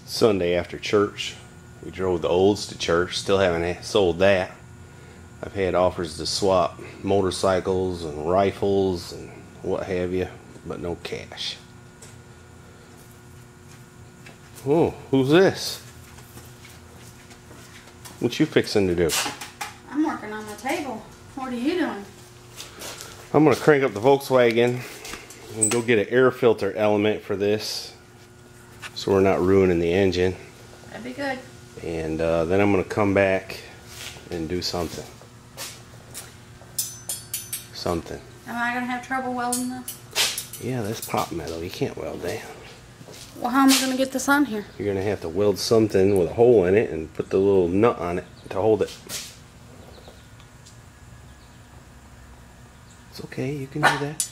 Sunday after church, we drove the Olds to church. Still haven't sold that. I've had offers to swap motorcycles and rifles and what have you, but no cash. Oh, who's this? What you fixing to do? I'm working on the table. What are you doing? I'm gonna crank up the Volkswagen and go get an air filter element for this, so we're not ruining the engine. That'd be good. And then I'm gonna come back and do something. Am I gonna have trouble welding this? Yeah, that's pop metal. You can't weld that. Well, how am I gonna get this on here? You're gonna have to weld something with a hole in it and put the little nut on it to hold it. It's okay, you can do that.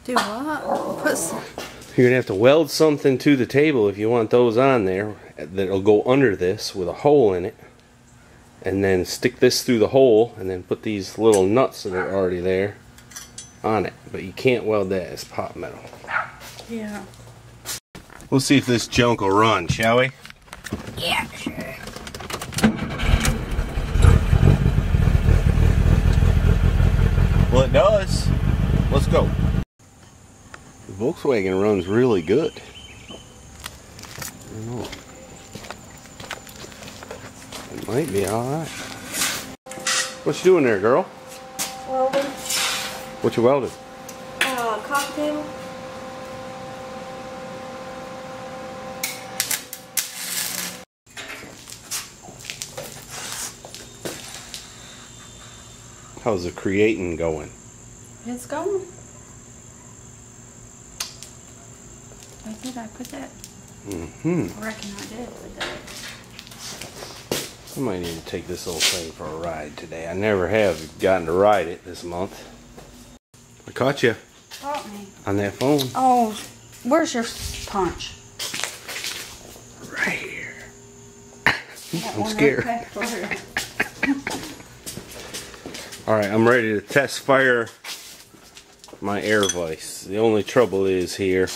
Do what? You're gonna have to weld something to the table if you want those on there that'll go under this with a hole in it, and then stick this through the hole and then put these little nuts that are already there on it. But you can't weld that as pop metal. Yeah. We'll see if this junk will run, shall we? Yeah, sure. Well, it does. Let's go. The Volkswagen runs really good. I don't know. It might be alright. What you doing there, girl? Welding. What you welding? Coffee table. How's the creating going? It's going. Wait, did I put that? I reckon I did put that. I might need to take this little thing for a ride today. I never have gotten to ride it this month. I caught you. Caught me. On that phone. Oh, where's your punch? Right here. I'm scared. Alright, I'm ready to test fire my air vise. The only trouble is here,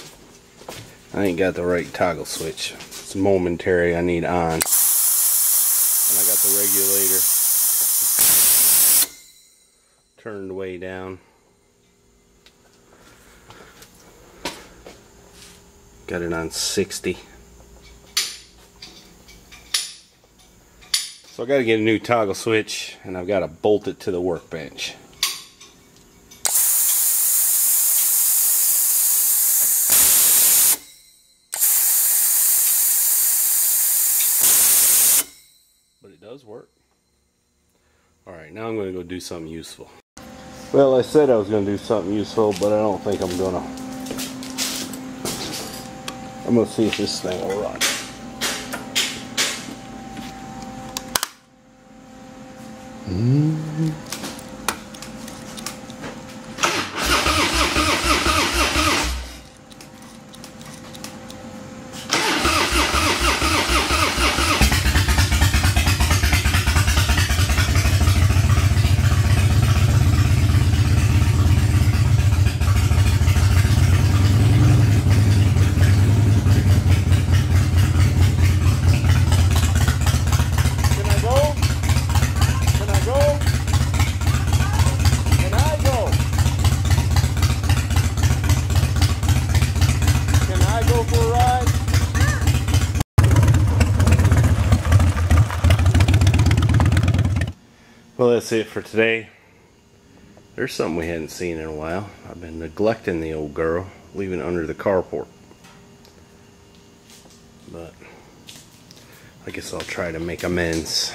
I ain't got the right toggle switch. It's momentary, I need on. And I got the regulator turned way down. Got it on 60. So I got to get a new toggle switch, and I've got to bolt it to the workbench. But it does work. Alright, now I'm going to go do something useful. Well, I said I was going to do something useful, but I don't think I'm going to. I'm going to see if this thing will run. Well, that's it for today. There's something we hadn't seen in a while. I've been neglecting the old girl, leaving it under the carport. But I guess I'll try to make amends.